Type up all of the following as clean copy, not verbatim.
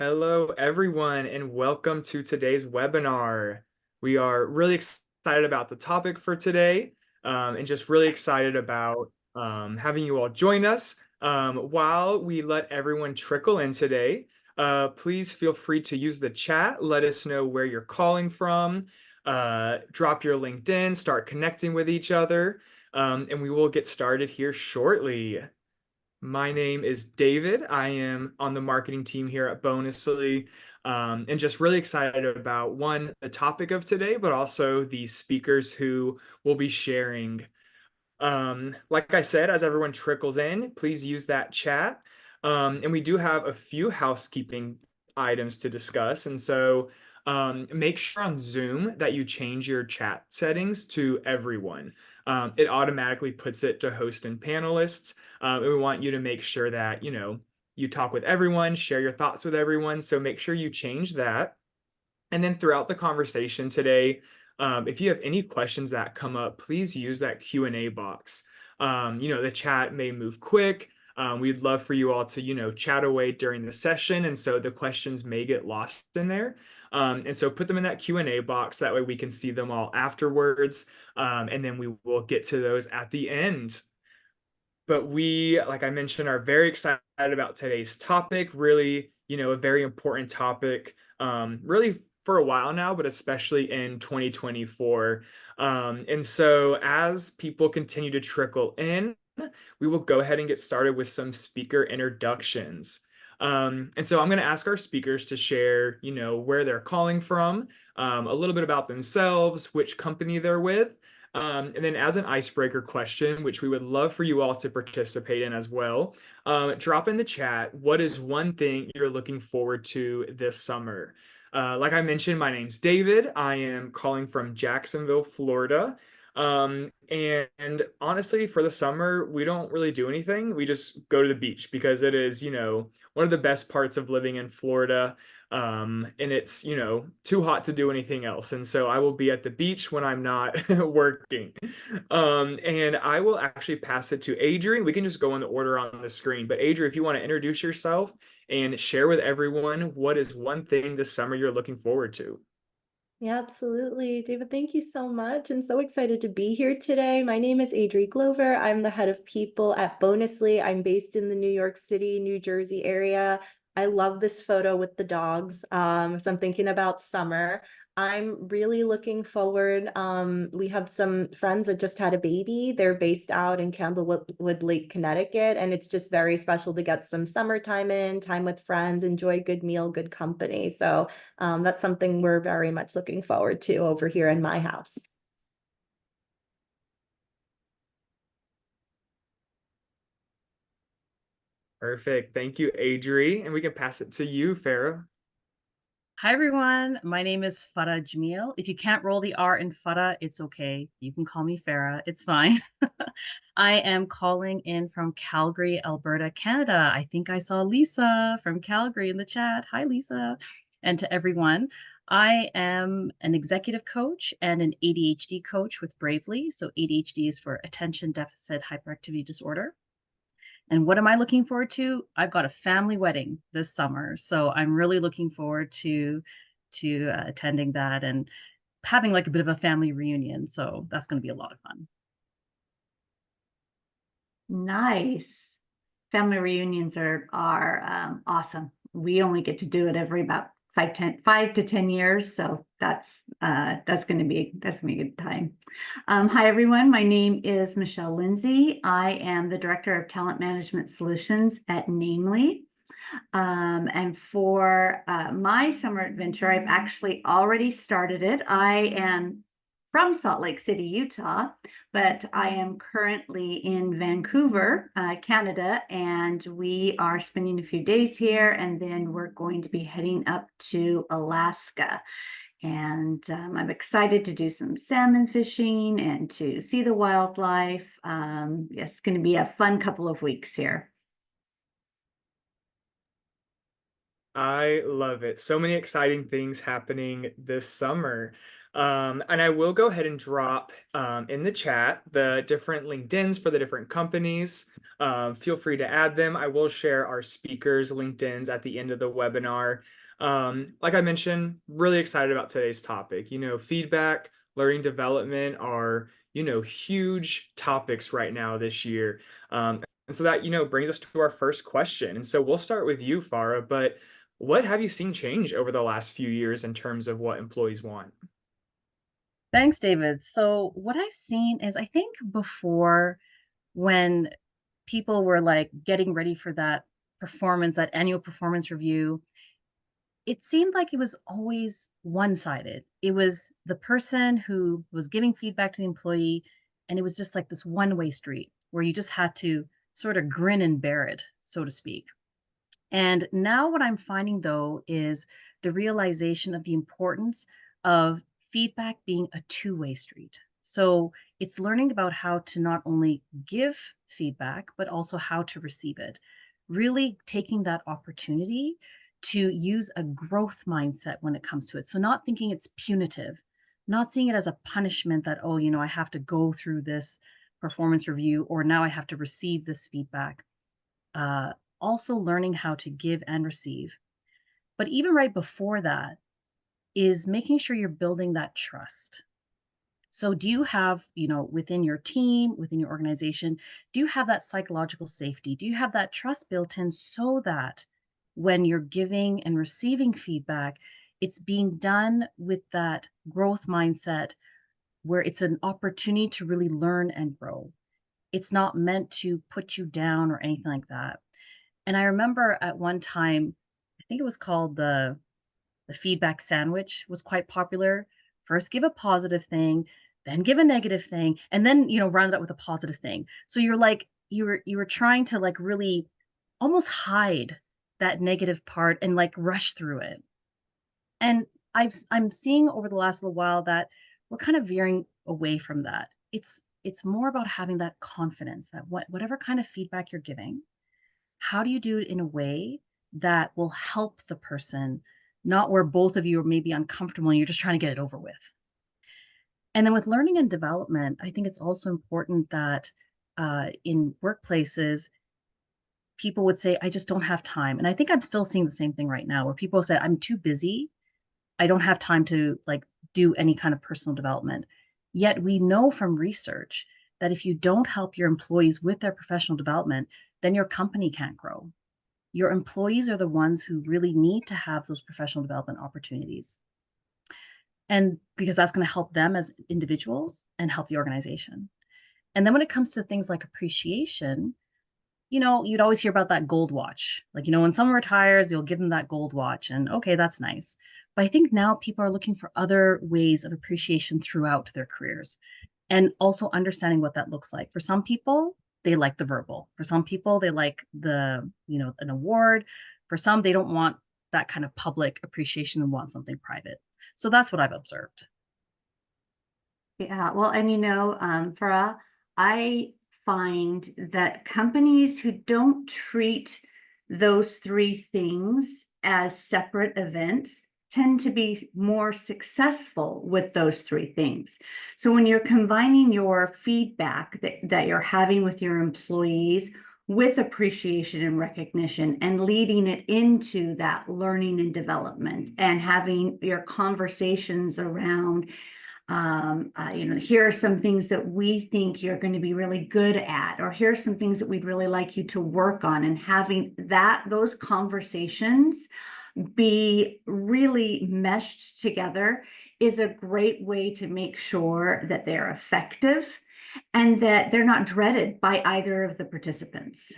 Hello, everyone, and welcome to today's webinar. We are really excited about the topic for today and just really excited about having you all join us. While we let everyone trickle in today, please feel free to use the chat. Let us know where you're calling from. Drop your LinkedIn, start connecting with each other, and we will get started here shortly. My name is David. I am on the marketing team here at Bonusly, and just really excited about one, the topic of today, but also the speakers who will be sharing. Like I said, as everyone trickles in, please use that chat. And we do have a few housekeeping items to discuss. And so make sure on Zoom that you change your chat settings to everyone. It automatically puts it to host and panelists. And we want you to make sure that, you talk with everyone, share your thoughts with everyone. So make sure you change that. And then throughout the conversation today, if you have any questions that come up, please use that Q&A box. The chat may move quick. We'd love for you all to, chat away during the session. And so the questions may get lost in there. And so put them in that Q&A box. That way we can see them all afterwards. And then we will get to those at the end. But we, like I mentioned, are very excited about today's topic. Really, a very important topic, really for a while now, but especially in 2024. And so as people continue to trickle in, we will go ahead and get started with some speaker introductions. And so I'm going to ask our speakers to share, where they're calling from, a little bit about themselves, which company they're with, and then as an icebreaker question, which we would love for you all to participate in as well, drop in the chat, what is one thing you're looking forward to this summer? Like I mentioned, my name's David. I am calling from Jacksonville, Florida. And honestly, for the summer, we don't really do anything. We just go to the beach because it is, one of the best parts of living in Florida. And it's, too hot to do anything else. And so I will be at the beach when I'm not working. And I will actually pass it to Adrian. We can just go in the order on the screen. But Adrian, if you want to introduce yourself and share with everyone what is one thing this summer you're looking forward to. Yeah, absolutely. David, thank you so much. I'm so excited to be here today. My name is Adri Glover. I'm the head of people at Bonusly. I'm based in the New York City, New Jersey area. I love this photo with the dogs. So I'm thinking about summer. I'm really looking forward. We have some friends that just had a baby. They're based out in Candlewood Lake, Connecticut, and it's just very special to get some summertime in, time with friends, enjoy a good meal, good company. So that's something we're very much looking forward to over here in my house. Perfect. Thank you, Adri. And we can pass it to you, Farah. Hi everyone, my name is Farah Jamil. If you can't roll the R in Farah, it's okay. You can call me Farah, it's fine. I am calling in from Calgary, Alberta, Canada. I think I saw Lisa from Calgary in the chat. Hi, Lisa. And to everyone, I am an executive coach and an ADHD coach with Bravely. So ADHD is for attention deficit hyperactivity disorder. And what am I looking forward to? I've got a family wedding this summer, so I'm really looking forward to attending that and having like a bit of a family reunion. So that's going to be a lot of fun. Nice. Family reunions are awesome. We only get to do it every about 5 to 10 years, so that's gonna be a good time. Hi everyone, my name is Michelle Lindsay. I am the Director of Talent Management Solutions at Namely. And for my summer adventure, I've actually already started it. I am from Salt Lake City, Utah, but I am currently in Vancouver, Canada, and we are spending a few days here, and then we're going to be heading up to Alaska. And I'm excited to do some salmon fishing and to see the wildlife. It's going to be a fun couple of weeks here. I love it. So many exciting things happening this summer. And I will go ahead and drop in the chat the different LinkedIns for the different companies. Feel free to add them. I will share our speakers' LinkedIns at the end of the webinar. Like I mentioned, really excited about today's topic. Feedback, learning development are, huge topics right now this year. And so that, brings us to our first question. And so we'll start with you, Farah, but what have you seen change over the last few years in terms of what employees want? Thanks, David. So, what I've seen is I think before, when people were like getting ready for that performance, that annual performance review, it seemed like it was always one sided. It was the person who was giving feedback to the employee, and it was just like this one way street where you just had to sort of grin and bear it, so to speak. And now what I'm finding though is the realization of the importance of feedback being a two-way street. So it's learning about how to not only give feedback, but also how to receive it. Really taking that opportunity to use a growth mindset when it comes to it. So not thinking it's punitive, not seeing it as a punishment that, oh, I have to go through this performance review or now I have to receive this feedback. Uh, Also learning how to give and receive. But even right before that is making sure you're building that trust. So do you have, within your team, within your organization, do you have that psychological safety? Do you have that trust built in so that when you're giving and receiving feedback, it's being done with that growth mindset where it's an opportunity to really learn and grow. It's not meant to put you down or anything like that. And I remember at one time, I think it was called the feedback sandwich was quite popular. First give a positive thing, then give a negative thing, and then, round it up with a positive thing. So you're like you were trying to like really almost hide that negative part and like rush through it. And I'm seeing over the last little while that we're kind of veering away from that. It's more about having that confidence that whatever kind of feedback you're giving, how do you do it in a way that will help the person, not where both of you are maybe uncomfortable and you're just trying to get it over with? And then with learning and development, I think it's also important that in workplaces, people would say, I just don't have time. And I think I'm still seeing the same thing right now where people say, I'm too busy. I don't have time to like do any kind of personal development. Yet we know from research that if you don't help your employees with their professional development, then your company can't grow. Your employees are the ones who really need to have those professional development opportunities. And because that's going to help them as individuals and help the organization. And then when it comes to things like appreciation, you'd always hear about that gold watch. Like, when someone retires, you'll give them that gold watch. And okay, that's nice. But I think now people are looking for other ways of appreciation throughout their careers and also understanding what that looks like. For some people, they like the verbal. For some people, they like an award. For some, they don't want that kind of public appreciation and want something private. So that's what I've observed. Yeah, well, and Farah, I find that companies who don't treat those three things as separate events tend to be more successful with those three things. So when you're combining your feedback that you're having with your employees with appreciation and recognition and leading it into that learning and development and having your conversations around here are some things that we think you're going to be really good at, or here's some things that we'd really like you to work on, and having those conversations be really meshed together is a great way to make sure that they're effective and that they're not dreaded by either of the participants.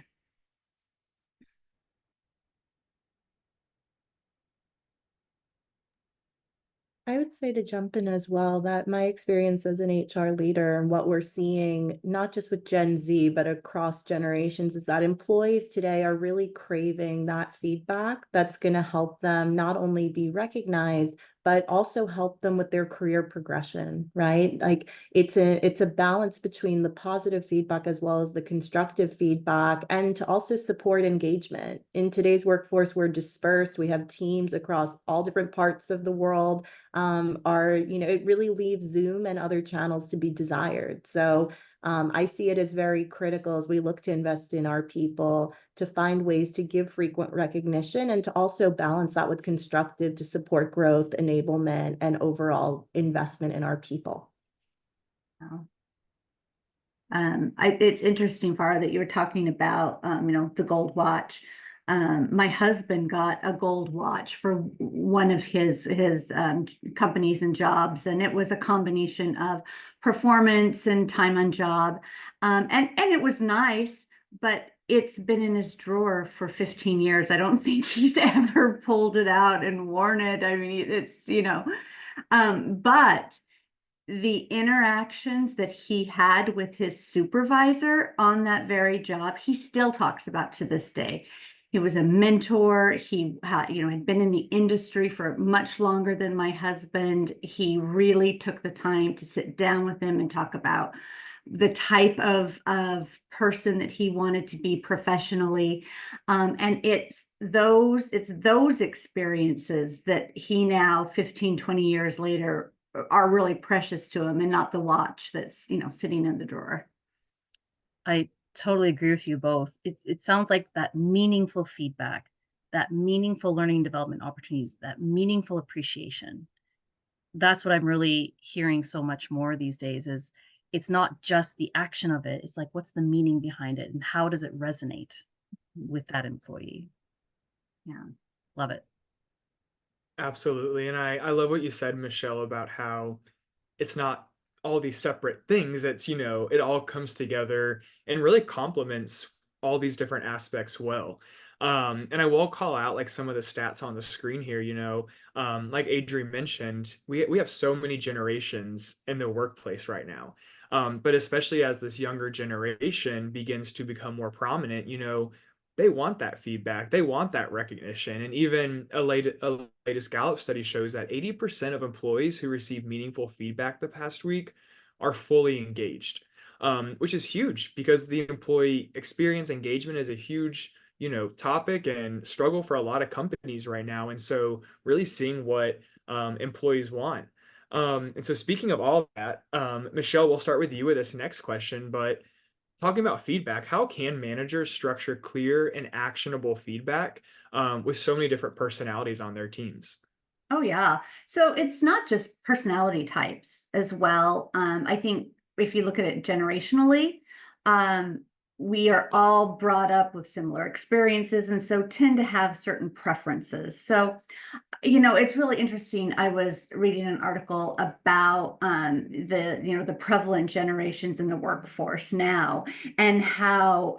I would say to jump in as well that my experience as an HR leader and what we're seeing, not just with Gen Z, but across generations, is that employees today are really craving that feedback that's going to help them not only be recognized, but also help them with their career progression, right? Like it's a balance between the positive feedback as well as the constructive feedback, and to also support engagement. In today's workforce, we're dispersed. We have teams across all different parts of the world. It really leaves Zoom and other channels to be desired. So I see it as very critical as we look to invest in our people to find ways to give frequent recognition and to also balance that with constructive to support growth, enablement, and overall investment in our people. Wow. It's interesting, Farah, that you were talking about, the gold watch. My husband got a gold watch for one of his companies and jobs, and it was a combination of performance and time on job, and it was nice, but it's been in his drawer for 15 years. I don't think he's ever pulled it out and worn it. I mean, it's but the interactions that he had with his supervisor on that very job, he still talks about to this day. He was a mentor. He had been in the industry for much longer than my husband. He really took the time to sit down with him and talk about the type of person that he wanted to be professionally. And it's those experiences that he now, 15, 20 years later, are really precious to him, and not the watch that's sitting in the drawer. I totally agree with you both. It sounds like that meaningful feedback, that meaningful learning and development opportunities, that meaningful appreciation. That's what I'm really hearing so much more these days is it's not just the action of it. It's like, what's the meaning behind it and how does it resonate with that employee? Yeah. Love it. Absolutely. And I love what you said, Michelle, about how it's not all these separate things. It's, it all comes together and really complements all these different aspects well. And I will call out like some of the stats on the screen here, like Adri mentioned, we have so many generations in the workplace right now. But especially as this younger generation begins to become more prominent, they want that feedback. They want that recognition. And even a latest Gallup study shows that 80% of employees who receive meaningful feedback the past week are fully engaged, which is huge because the employee experience engagement is a huge, topic and struggle for a lot of companies right now. And so really seeing what employees want. And so speaking of all of that, Michelle, we'll start with you with this next question, but talking about feedback, how can managers structure clear and actionable feedback with so many different personalities on their teams? Oh, yeah. So it's not just personality types as well. I think if you look at it generationally, we are all brought up with similar experiences and so tend to have certain preferences. So it's really interesting. I was reading an article about the prevalent generations in the workforce now, and how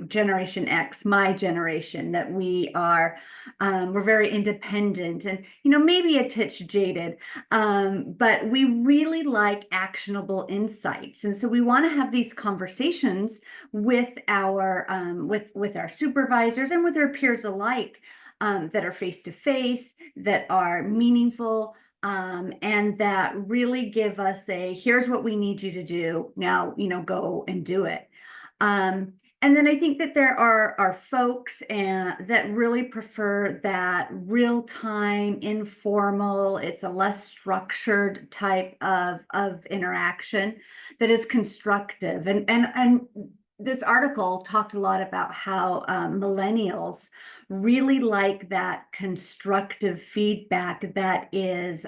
Generation X, my generation, that we're very independent and maybe a touch jaded, but we really like actionable insights, and so we want to have these conversations with our supervisors and with our peers alike, that are face to face, that are meaningful, and that really give us here's what we need you to do now, go and do it. And then I think that there are folks that really prefer that real-time, informal, it's a less structured type of interaction that is constructive. And this article talked a lot about how millennials really like that constructive feedback that is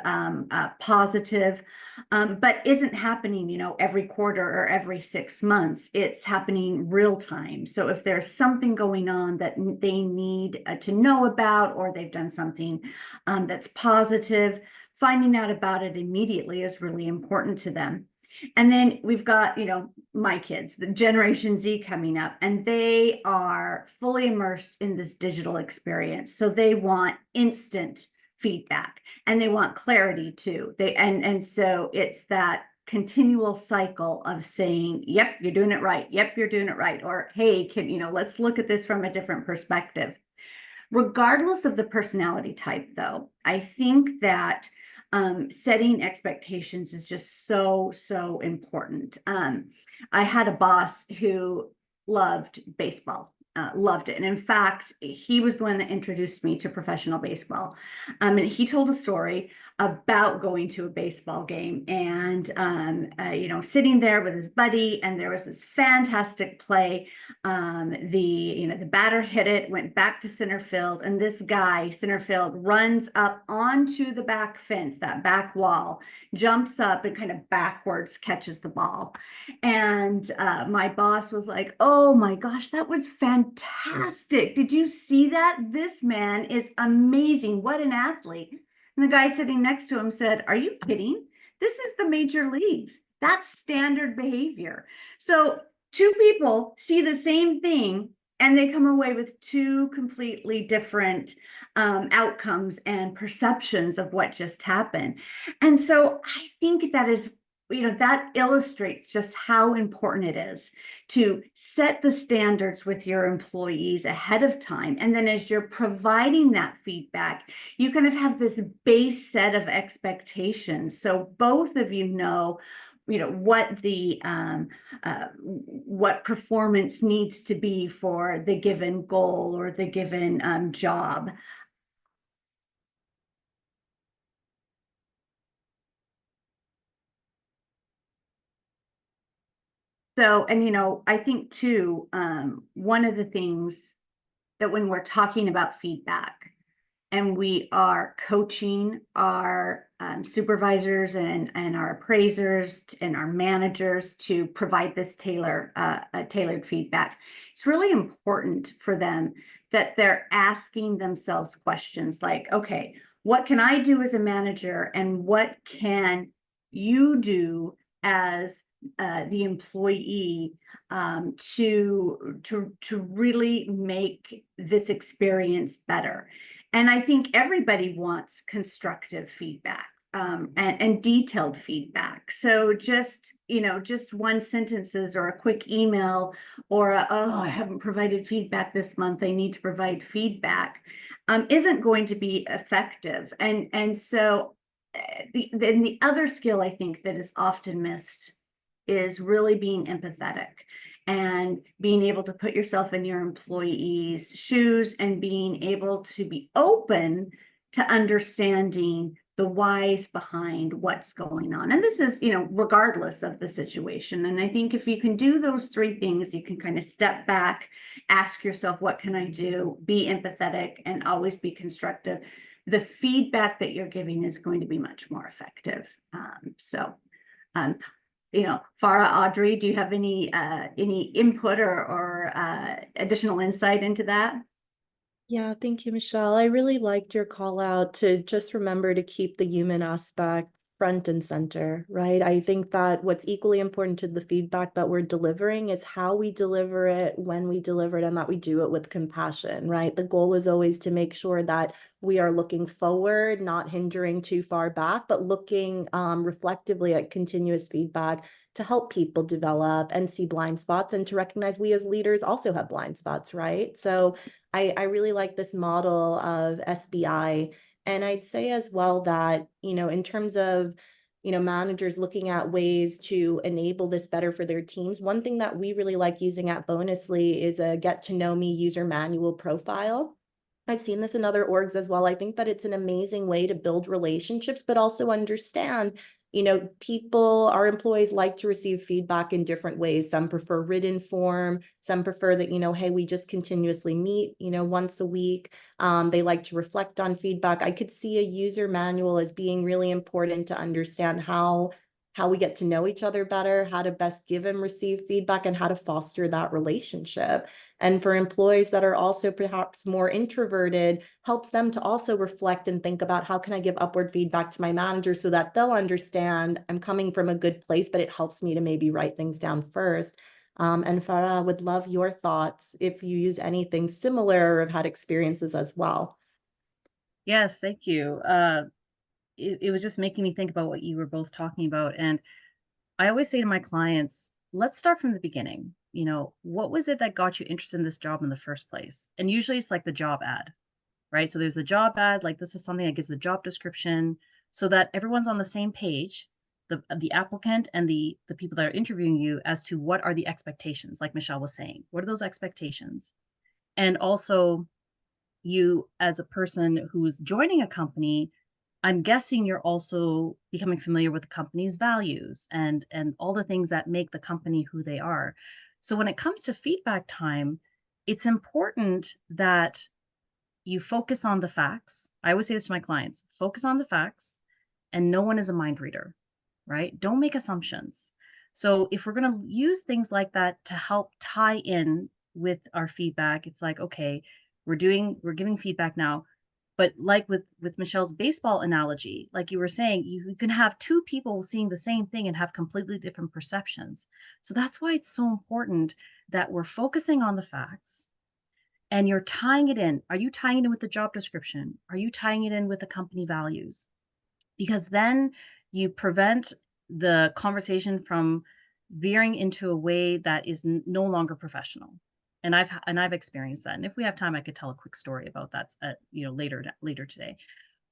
positive, but isn't happening, every quarter or every 6 months. It's happening real time. So if there's something going on that they need to know about, or they've done something that's positive, finding out about it immediately is really important to them. And then we've got, my kids, the Generation Z coming up, and they are fully immersed in this digital experience. So they want instant feedback and they want clarity too. And so it's that continual cycle of saying, yep, you're doing it right. Yep, you're doing it right. Or, hey, let's look at this from a different perspective. Regardless of the personality type, though, I think that setting expectations is just so, so important. I had a boss who loved baseball, loved it. And in fact, he was the one that introduced me to professional baseball. And he told a story about going to a baseball game and, sitting there with his buddy, and there was this fantastic play. The batter hit it, went back to center field, and this guy, center field, runs up onto the back fence, that back wall, jumps up and kind of backwards catches the ball. And my boss was like, "Oh my gosh, that was fantastic. Did you see that? This man is amazing. What an athlete." And the guy sitting next to him said, "Are you kidding? This is the major leagues. That's standard behavior." So two people see the same thing and they come away with two completely different outcomes and perceptions of what just happened. And so I think that is, that illustrates just how important it is to set the standards with your employees ahead of time. And then as you're providing that feedback, you kind of have this base set of expectations. So both of you know what the what performance needs to be for the given goal or the given job. So, and I think too, one of the things that when we're talking about feedback and we are coaching our supervisors and our appraisers and our managers to provide this tailored feedback, it's really important for them that they're asking themselves questions like, okay, what can I do as a manager, and what can you do as the employee to really make this experience better. And I think everybody wants constructive feedback and detailed feedback. So just one sentences or a quick email or I haven't provided feedback this month, I need to provide feedback, isn't going to be effective. And so the other skill I think that is often missed is really being empathetic and being able to put yourself in your employees' shoes and being able to be open to understanding the whys behind what's going on. And this is, regardless of the situation. And I think if you can do those three things, you can kind of step back, ask yourself, what can I do? Be empathetic and always be constructive. The feedback that you're giving is going to be much more effective. Farah, Audrey, do you have any input or additional insight into that? Yeah, thank you, Michelle. I really liked your call out to just remember to keep the human aspect front and center, right? I think that what's equally important to the feedback that we're delivering is how we deliver it, when we deliver it, and that we do it with compassion, right? The goal is always to make sure that we are looking forward, not hindering too far back, but looking reflectively at continuous feedback to help people develop and see blind spots, and to recognize we as leaders also have blind spots, right? So I really like this model of SBI. And I'd say as well that, in terms of, managers looking at ways to enable this better for their teams, one thing that we really like using at Bonusly is a get to know me user manual profile. I've seen this in other orgs as well. I think that it's an amazing way to build relationships, but also understand, our employees like to receive feedback in different ways. Some prefer written form, some prefer that, hey, we just continuously meet, once a week. They like to reflect on feedback. I could see a user manual as being really important to understand how we get to know each other better, how to best give and receive feedback, and how to foster that relationship. And for employees that are also perhaps more introverted, helps them to also reflect and think about, how can I give upward feedback to my manager so that they'll understand I'm coming from a good place, but it helps me to maybe write things down first. And Farah, would love your thoughts if you use anything similar or have had experiences as well. Yes, thank you. It was just making me think about what you were both talking about. And I always say to my clients, let's start from the beginning. What was it that got you interested in this job in the first place? And usually it's like the job ad. right? So there's the job ad, like this is something that gives the job description so that everyone's on the same page, the applicant and the people that are interviewing you, as to what are the expectations, like Michelle was saying. What are those expectations? And also, you as a person who's joining a company, I'm guessing you're also becoming familiar with the company's values and all the things that make the company who they are. So when it comes to feedback time, it's important that you focus on the facts. I always say this to my clients, focus on the facts, and no one is a mind reader, right? Don't make assumptions. So if we're going to use things like that to help tie in with our feedback, it's like, okay, we're giving feedback now. But like with Michelle's baseball analogy, like you were saying, you can have two people seeing the same thing and have completely different perceptions. So that's why it's so important that we're focusing on the facts and you're tying it in. Are you tying it in with the job description? Are you tying it in with the company values? Because then you prevent the conversation from veering into a way that is no longer professional. And I've experienced that. And if we have time, I could tell a quick story about that later today.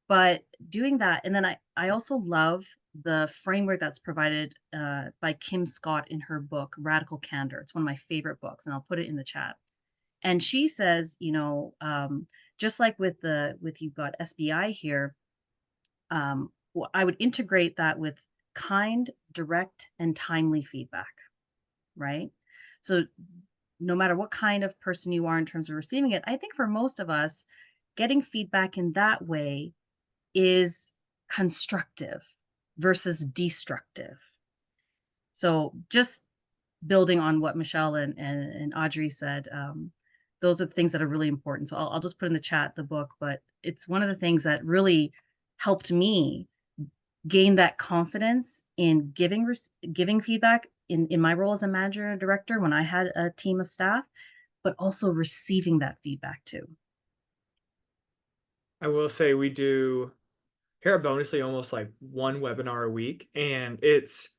But doing that, and then I also love the framework that's provided by Kim Scott in her book Radical Candor. It's one of my favorite books, and I'll put it in the chat. And she says, just like with you've got SBI here, I would integrate that with kind, direct, and timely feedback, right? So no matter what kind of person you are in terms of receiving it, I think for most of us, getting feedback in that way is constructive versus destructive. So just building on what Michelle and Audrey said, those are the things that are really important. So I'll just put in the chat the book, but it's one of the things that really helped me gain that confidence in giving feedback in my role as a manager and director when I had a team of staff, but also receiving that feedback too. I will say we do here at Bonusly almost like one webinar a week, and it's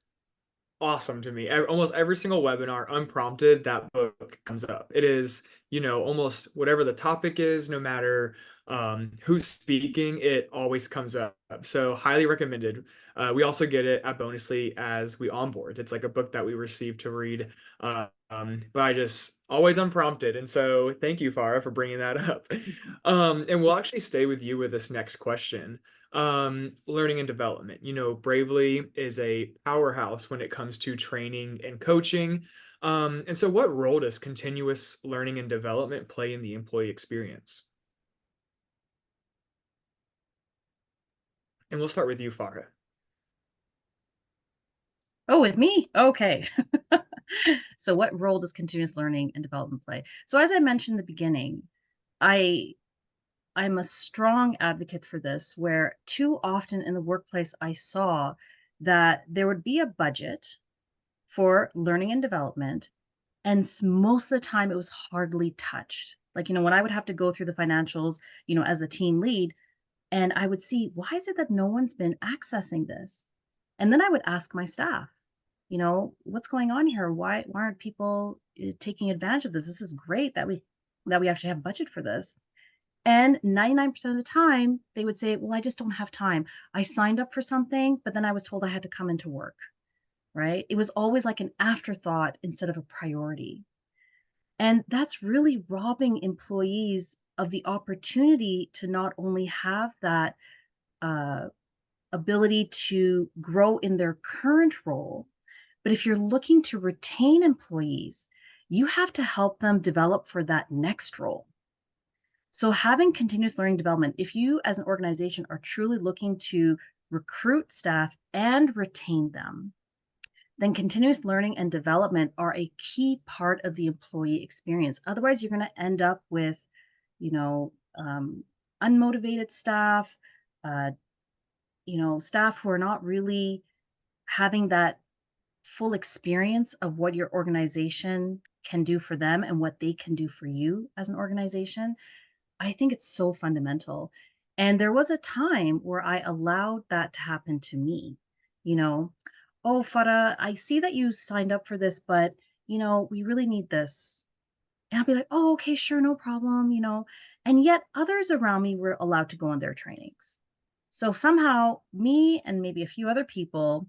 awesome to me. Almost every single webinar, unprompted, that book comes up. It is, almost whatever the topic is, no matter who's speaking, it always comes up. So highly recommended. We also get it at Bonusly as we onboard. It's like a book that we receive to read, but I just always unprompted. And so thank you, Farah, for bringing that up. And we'll actually stay with you with this next question. Learning and development. Bravely is a powerhouse when it comes to training and coaching. And so what role does continuous learning and development play in the employee experience? And we'll start with you, Farah. Oh, with me? Okay. So what role does continuous learning and development play? So as I mentioned in the beginning, I'm a strong advocate for this, where too often in the workplace I saw that there would be a budget for learning and development, and most of the time it was hardly touched. Like, when I would have to go through the financials, as the team lead, and I would see, why is it that no one's been accessing this? And then I would ask my staff, what's going on here? Why aren't people taking advantage of this? This is great that we actually have budget for this. And 99% of the time, they would say, well, I just don't have time. I signed up for something, but then I was told I had to come into work, right? It was always like an afterthought instead of a priority. And that's really robbing employees of the opportunity to not only have that ability to grow in their current role, but if you're looking to retain employees, you have to help them develop for that next role. So having continuous learning development, if you as an organization are truly looking to recruit staff and retain them, then continuous learning and development are a key part of the employee experience. Otherwise, you're going to end up with, unmotivated staff, uh, staff who are not really having that full experience of what your organization can do for them and what they can do for you as an organization. I think it's so fundamental. And there was a time where I allowed that to happen to me. You know, oh, Farah, I see that you signed up for this, but we really need this. And I'll be like, oh, okay, sure, no problem, And yet others around me were allowed to go on their trainings. So somehow me and maybe a few other people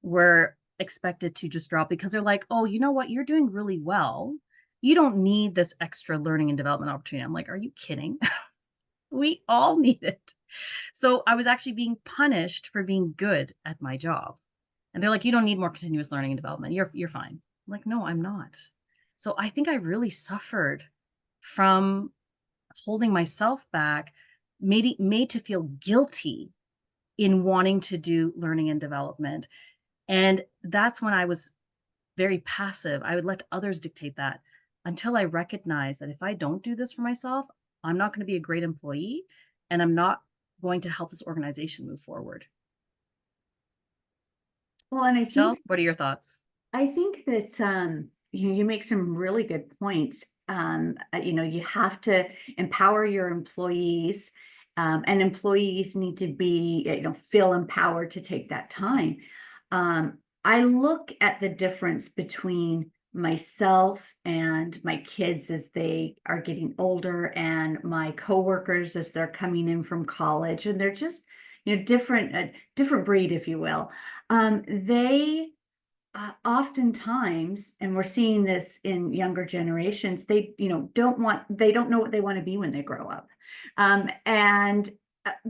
were expected to just drop because they're like, oh, you know what? You're doing really well. You don't need this extra learning and development opportunity. I'm like, are you kidding? We all need it. So I was actually being punished for being good at my job. And they're like, you don't need more continuous learning and development. You're fine. I'm like, no, I'm not. So I think I really suffered from holding myself back, made to feel guilty in wanting to do learning and development. And that's when I was very passive. I would let others dictate that until I recognized that if I don't do this for myself, I'm not going to be a great employee and I'm not going to help this organization move forward. Well, and Michelle, what are your thoughts? I think that you make some really good points. You have to empower your employees, and employees need to be, feel empowered to take that time. I look at the difference between myself and my kids as they are getting older, and my coworkers as they're coming in from college, and they're just, different, a different breed, if you will. They oftentimes, and we're seeing this in younger generations, they don't know what they want to be when they grow up, and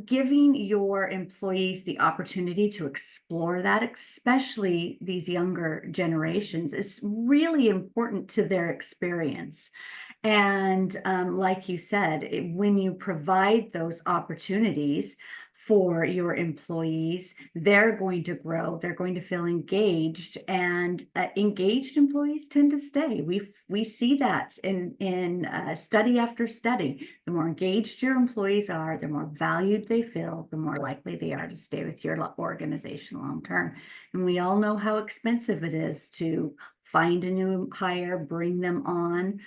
giving your employees the opportunity to explore that, especially these younger generations, is really important to their experience. And like you said, when you provide those opportunities for your employees, they're going to grow, they're going to feel engaged, and engaged employees tend to stay. We see that in study after study. The more engaged your employees are, the more valued they feel, the more likely they are to stay with your organization long term. And we all know how expensive it is to find a new hire, bring them on.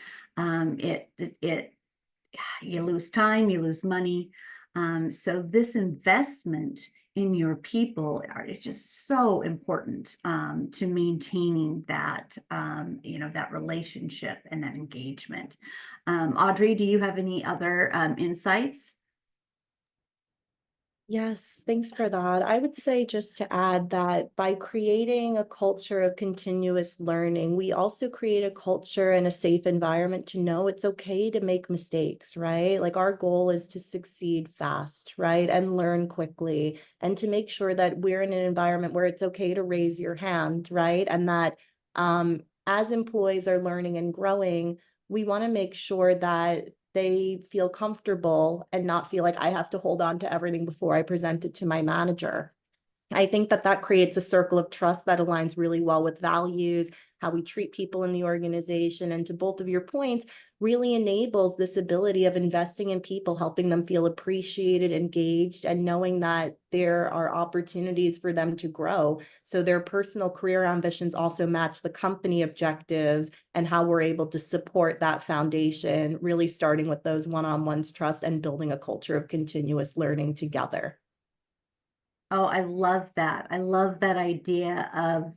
You lose time, you lose money. So this investment in your people is just so important to maintaining that, that relationship and that engagement. Audrey, do you have any other insights? Yes, thanks for that. I would say, just to add, that by creating a culture of continuous learning, we also create a culture and a safe environment to know it's okay to make mistakes, right? Like, our goal is to succeed fast, right? And learn quickly, and to make sure that we're in an environment where it's okay to raise your hand, right? And that as employees are learning and growing, we want to make sure that they feel comfortable and not feel like I have to hold on to everything before I present it to my manager. I think that that creates a circle of trust that aligns really well with values, how we treat people in the organization, and to both of your points, really enables this ability of investing in people, helping them feel appreciated, engaged, and knowing that there are opportunities for them to grow. So their personal career ambitions also match the company objectives, and how we're able to support that foundation, really starting with those one-on-ones trust and building a culture of continuous learning together. Oh, I love that. I love that idea of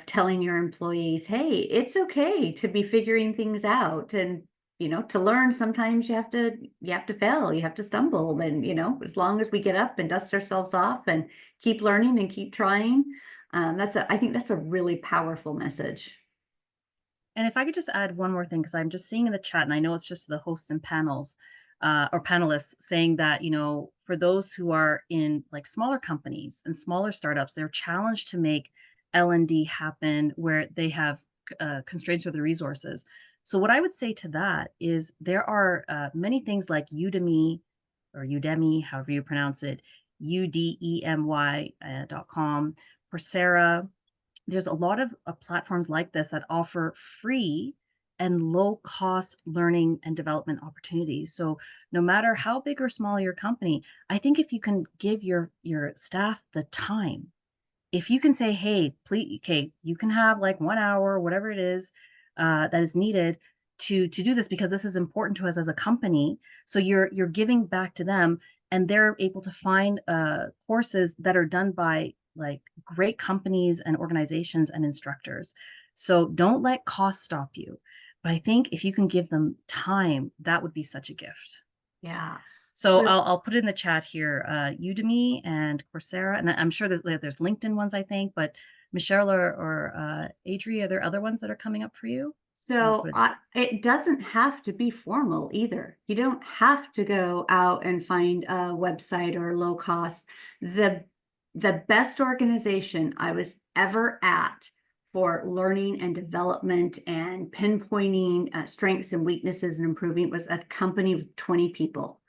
telling your employees, hey, it's okay to be figuring things out, and to learn. Sometimes you have to fail, you have to stumble, and as long as we get up and dust ourselves off and keep learning and keep trying, I think that's a really powerful message. And if I could just add one more thing, because I'm just seeing in the chat, and I know it's just the hosts and panels or panelists saying that, for those who are in like smaller companies and smaller startups, they're challenged to make L&D happen where they have constraints for the resources. So what I would say to that is there are many things like Udemy or Udemy, however you pronounce it, udemy.com, Coursera. There's a lot of platforms like this that offer free and low cost learning and development opportunities. So no matter how big or small your company, I think if you can give your staff the time, if you can say, hey, please, okay, you can have like 1 hour, whatever it is that is needed to do this, because this is important to us as a company. So you're giving back to them, and they're able to find courses that are done by like great companies and organizations and instructors. So don't let cost stop you. But I think if you can give them time, that would be such a gift. Yeah. So Well, I'll put in the chat here, Udemy and Coursera, and I'm sure there's LinkedIn ones, I think, but Michelle or Adri, are there other ones that are coming up for you? I'll So put it. it doesn't have to be formal either. You don't have to go out and find a website or low cost. The best organization I was ever at for learning and development and pinpointing strengths and weaknesses and improving was a company with 20 people.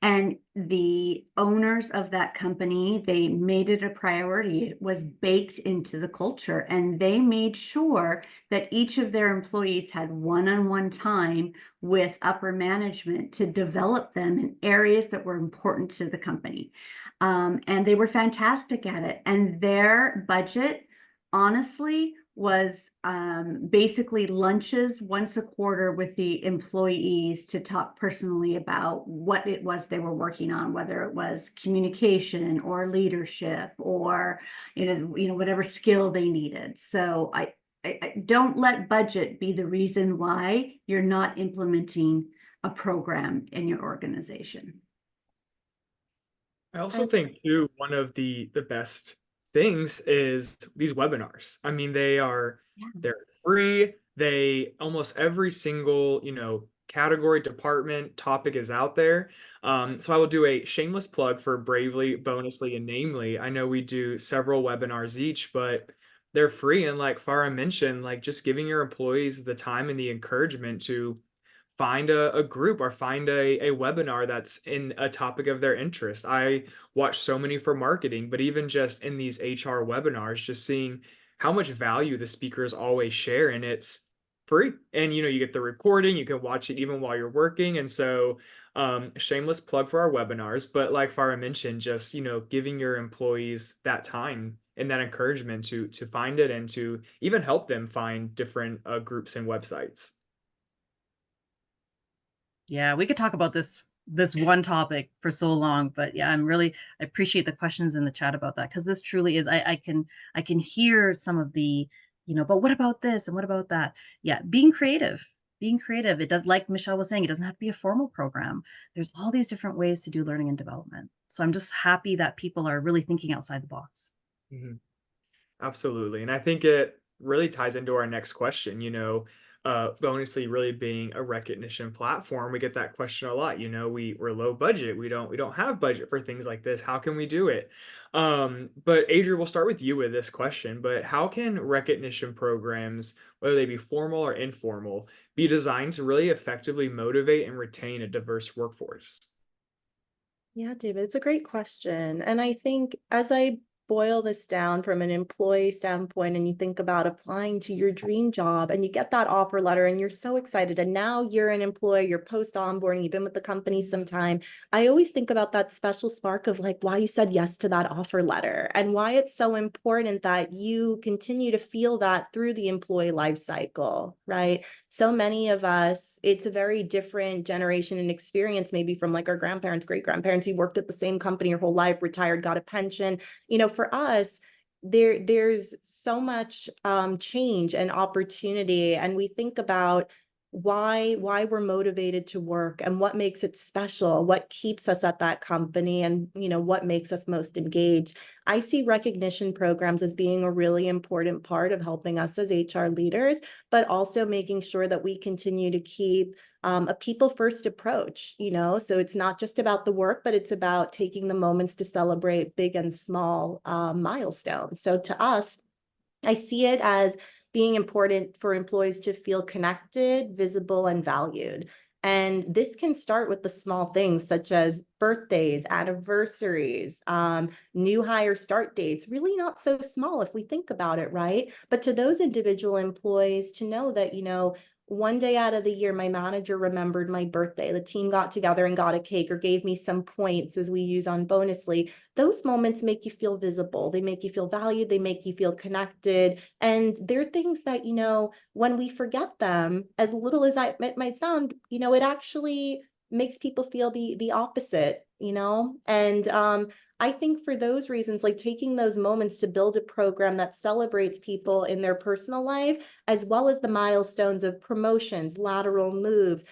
And the owners of that company, they made it a priority. It was baked into the culture, and they made sure that each of their employees had one-on-one time with upper management to develop them in areas that were important to the company. And they were fantastic at it. And their budget, honestly, was basically lunches once a quarter with the employees to talk personally about what it was they were working on, whether it was communication or leadership or whatever skill they needed. So I don't let budget be the reason why you're not implementing a program in your organization. I also think too, one of the best things is these webinars. I mean, they're free. They almost every single, category, department, topic is out there. So I will do a shameless plug for Bravely, Bonusly, and Namely. I know we do several webinars each, but they're free. And like Farah mentioned, like just giving your employees the time and the encouragement to find a group or find a webinar that's in a topic of their interest. I watch so many for marketing, but even just in these HR webinars, just seeing how much value the speakers always share, and it's free. And you get the recording, you can watch it even while you're working. And so shameless plug for our webinars, but like Farah mentioned, just giving your employees that time and that encouragement to find it and to even help them find different groups and websites. Yeah, we could talk about this one topic for so long, but yeah, I appreciate the questions in the chat about that because this truly is I can hear some of the, but what about this and what about that? Yeah, being creative. Being creative. It does, like Michelle was saying, it doesn't have to be a formal program. There's all these different ways to do learning and development. So I'm just happy that people are really thinking outside the box. Mhm. Absolutely. And I think it really ties into our next question, Bonusly really being a recognition platform. We get that question a lot. We're low budget. We don't have budget for things like this. How can we do it? But Adrian, we'll start with you with this question. But how can recognition programs, whether they be formal or informal, be designed to really effectively motivate and retain a diverse workforce? Yeah, David, it's a great question. And I think as I boil this down from an employee standpoint and you think about applying to your dream job and you get that offer letter and you're so excited and now you're an employee, you're post onboarding, you've been with the company some time. I always think about that special spark of like why you said yes to that offer letter and why it's so important that you continue to feel that through the employee life cycle, right? So many of us, it's a very different generation and experience, maybe from like our grandparents, great grandparents who worked at the same company your whole life, retired, got a pension. For us, there's so much change and opportunity, and we think about why we're motivated to work and what makes it special, what keeps us at that company, and what makes us most engaged. I see recognition programs as being a really important part of helping us as HR leaders, but also making sure that we continue to keep a people first approach, so it's not just about the work, but it's about taking the moments to celebrate big and small milestones. So to us, I see it as being important for employees to feel connected, visible, and valued. And this can start with the small things such as birthdays, anniversaries, new hire start dates, really not so small if we think about it, right? But to those individual employees to know that, one day out of the year, my manager remembered my birthday. The team got together and got a cake or gave me some points as we use on Bonusly. Those moments make you feel visible. They make you feel valued. They make you feel connected. And they're things that, when we forget them, as little as it might sound, it actually makes people feel the opposite, and I think for those reasons, like taking those moments to build a program that celebrates people in their personal life as well as the milestones of promotions, lateral moves,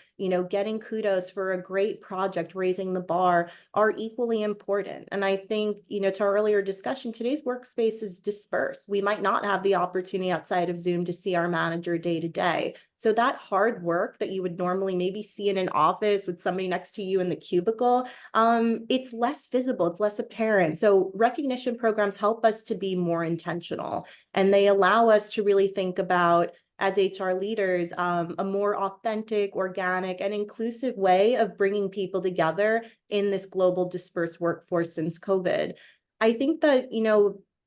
getting kudos for a great project, raising the bar, are equally important. And I think, to our earlier discussion, today's workspace is dispersed. We might not have the opportunity outside of Zoom to see our manager day to day. So that hard work that you would normally maybe see in an office with somebody next to you in the cubicle, it's less visible, it's less apparent. So recognition programs help us to be more intentional, and they allow us to really think about, as HR leaders, a more authentic, organic, and inclusive way of bringing people together in this global dispersed workforce since COVID. I think that,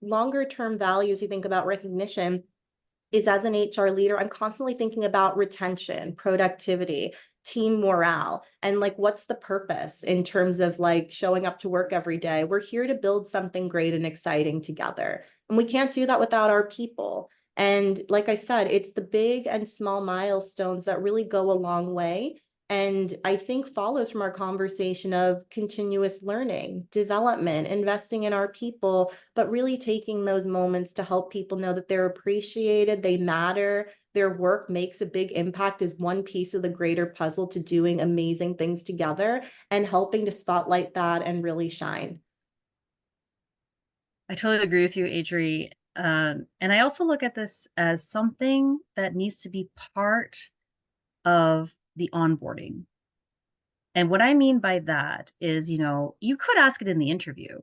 longer term values, you think about recognition, is as an HR leader, I'm constantly thinking about retention, productivity, team morale, and like, what's the purpose in terms of like showing up to work every day? We're here to build something great and exciting together. And we can't do that without our people. And like I said, it's the big and small milestones that really go a long way. And I think follows from our conversation of continuous learning, development, investing in our people, but really taking those moments to help people know that they're appreciated, they matter, their work makes a big impact, is one piece of the greater puzzle to doing amazing things together and helping to spotlight that and really shine. I totally agree with you, Adri. And I also look at this as something that needs to be part of the onboarding. And what I mean by that is, you could ask it in the interview,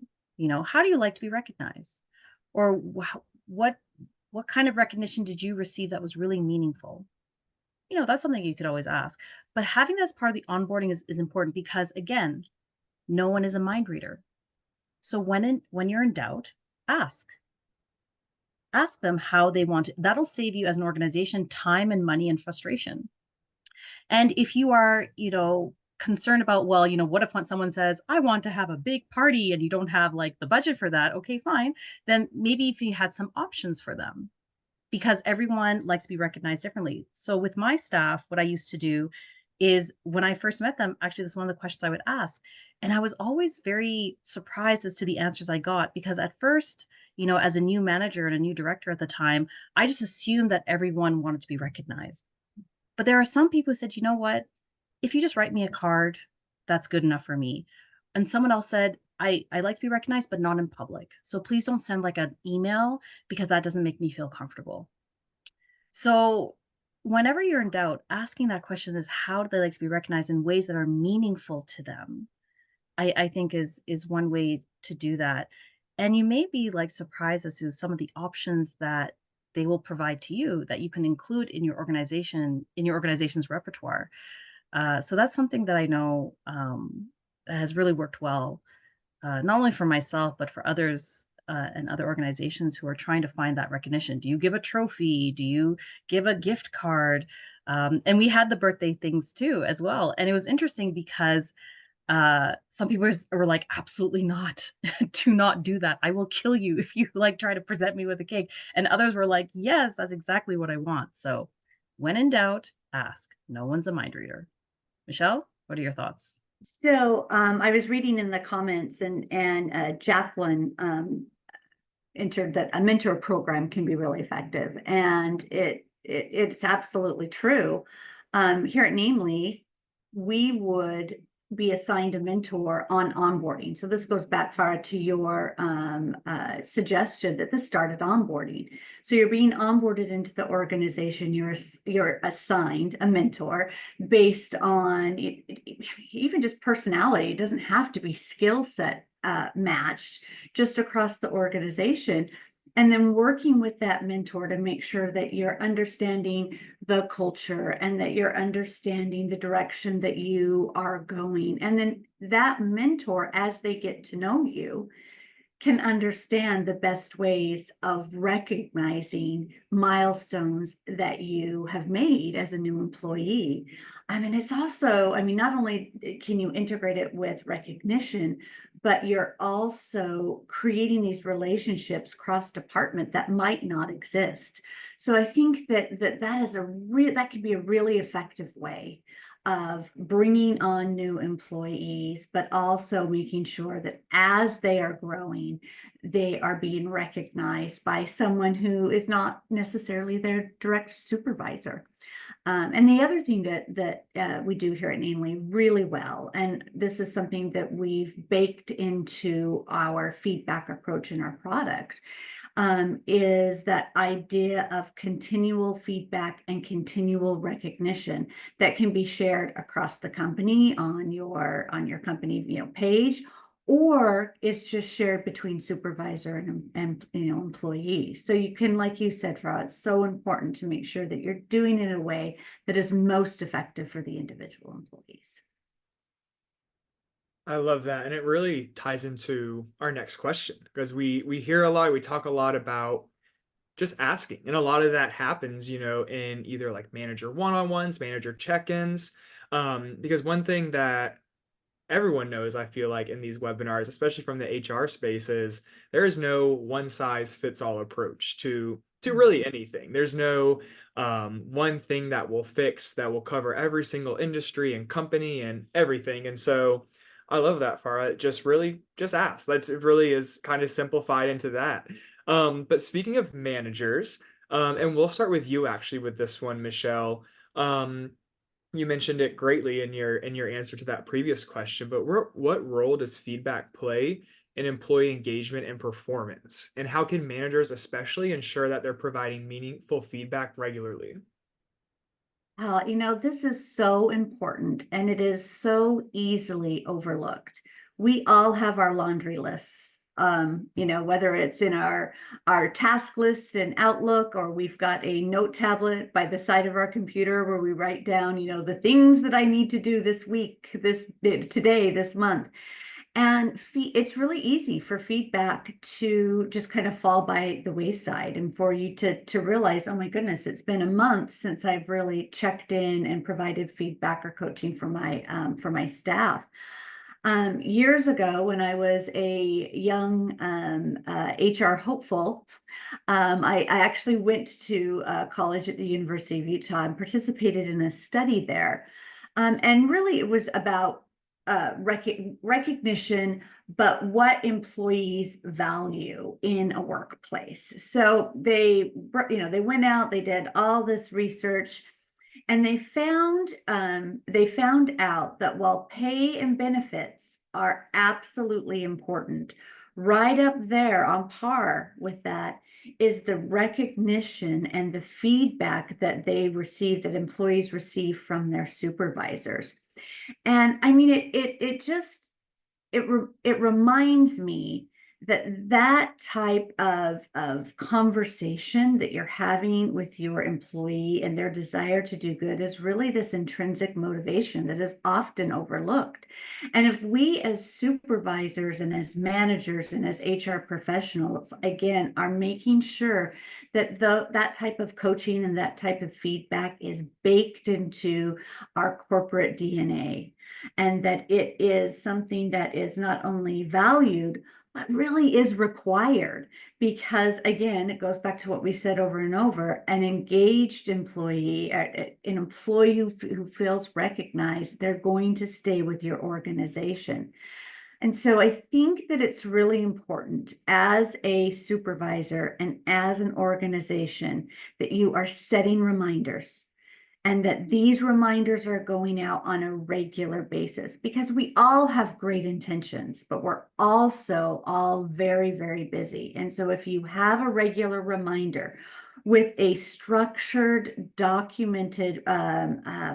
how do you like to be recognized? Or what kind of recognition did you receive that was really meaningful? That's something you could always ask. But having that as part of the onboarding is important because, again, no one is a mind reader. So when you're in doubt, ask. Ask them how they want it. That'll save you as an organization time and money and frustration. And if you are, concerned about, well, what if someone says, I want to have a big party and you don't have like the budget for that? Okay, fine. Then maybe if you had some options for them, because everyone likes to be recognized differently. So with my staff, what I used to do is when I first met them, actually, that's one of the questions I would ask. And I was always very surprised as to the answers I got, because at first, as a new manager and a new director at the time, I just assumed that everyone wanted to be recognized. But there are some people who said, you know what? If you just write me a card, that's good enough for me. And someone else said, I like to be recognized, but not in public. So please don't send like an email because that doesn't make me feel comfortable. So whenever you're in doubt, asking that question is, how do they like to be recognized in ways that are meaningful to them? I think is one way to do that. And you may be like surprised as to some of the options that they will provide to you that you can include in your organization's repertoire. So that's something that I know that has really worked well, not only for myself, but for others and other organizations who are trying to find that recognition. Do you give a trophy? Do you give a gift card? And we had the birthday things too, as well. And it was interesting because some people were like, absolutely not. Do not do that. I will kill you if you like try to present me with a cake. And others were like, yes, that's exactly what I want. So when in doubt, ask. No one's a mind reader. Michelle, what are your thoughts? So I was reading in the comments, and Jacqueline entered that a mentor program can be really effective, and it's absolutely true. Here at Namely, we would be assigned a mentor on onboarding. So this goes back far to your suggestion that this started onboarding. So you're being onboarded into the organization. You're assigned a mentor based on even just personality. It doesn't have to be skill set matched, just across the organization. And then working with that mentor to make sure that you're understanding the culture and that you're understanding the direction that you are going. And then that mentor, as they get to know you, can understand the best ways of recognizing milestones that you have made as a new employee. It's also, not only can you integrate it with recognition, but you're also creating these relationships cross department that might not exist. So I think that is that could be a really effective way of bringing on new employees, but also making sure that as they are growing, they are being recognized by someone who is not necessarily their direct supervisor. And the other thing that we do here at Namely really well, and this is something that we've baked into our feedback approach in our product, is that idea of continual feedback and continual recognition that can be shared across the company on your company page, or it's just shared between supervisor and employees. So you can, like you said, Farah, it's so important to make sure that you're doing it in a way that is most effective for the individual employees. I love that, and it really ties into our next question because we hear a lot, we talk a lot about just asking, and a lot of that happens, in either like manager one-on-ones, manager check-ins, because one thing that everyone knows, I feel like, in these webinars, especially from the HR spaces, there is no one size fits all approach to really anything. There's no one thing that will fix that will cover every single industry and company and everything. And so I love that, Farah. Just really just ask. It really is kind of simplified into that. But speaking of managers, and we'll start with you actually with this one, Michelle. You mentioned it greatly in your answer to that previous question, but what role does feedback play in employee engagement and performance? And how can managers especially ensure that they're providing meaningful feedback regularly? This is so important and it is so easily overlooked. We all have our laundry lists, whether it's in our task list in Outlook, or we've got a note tablet by the side of our computer where we write down, the things that I need to do this week, today, this month. And it's really easy for feedback to just kind of fall by the wayside, and for you to realize, oh my goodness, it's been a month since I've really checked in and provided feedback or coaching for my staff. Years ago, when I was a young HR hopeful, I actually went to college at the University of Utah and participated in a study there. And really, it was about recognition, but what employees value in a workplace. So they went out, they did all this research, and they found out that while pay and benefits are absolutely important, right up there on par with that is the recognition and the feedback that that employees receive from their supervisors. And I mean, it reminds me that type of conversation that you're having with your employee and their desire to do good is really this intrinsic motivation that is often overlooked. And if we as supervisors and as managers and as HR professionals, again, are making sure that that type of coaching and that type of feedback is baked into our corporate DNA, and that it is something that is not only valued, but really is required. Because again, it goes back to what we've said over and over: an engaged employee, an employee who feels recognized, they're going to stay with your organization. And so I think that it's really important as a supervisor and as an organization that you are setting reminders, and that these reminders are going out on a regular basis, because we all have great intentions, but we're also all very, very busy. And so if you have a regular reminder with a structured, documented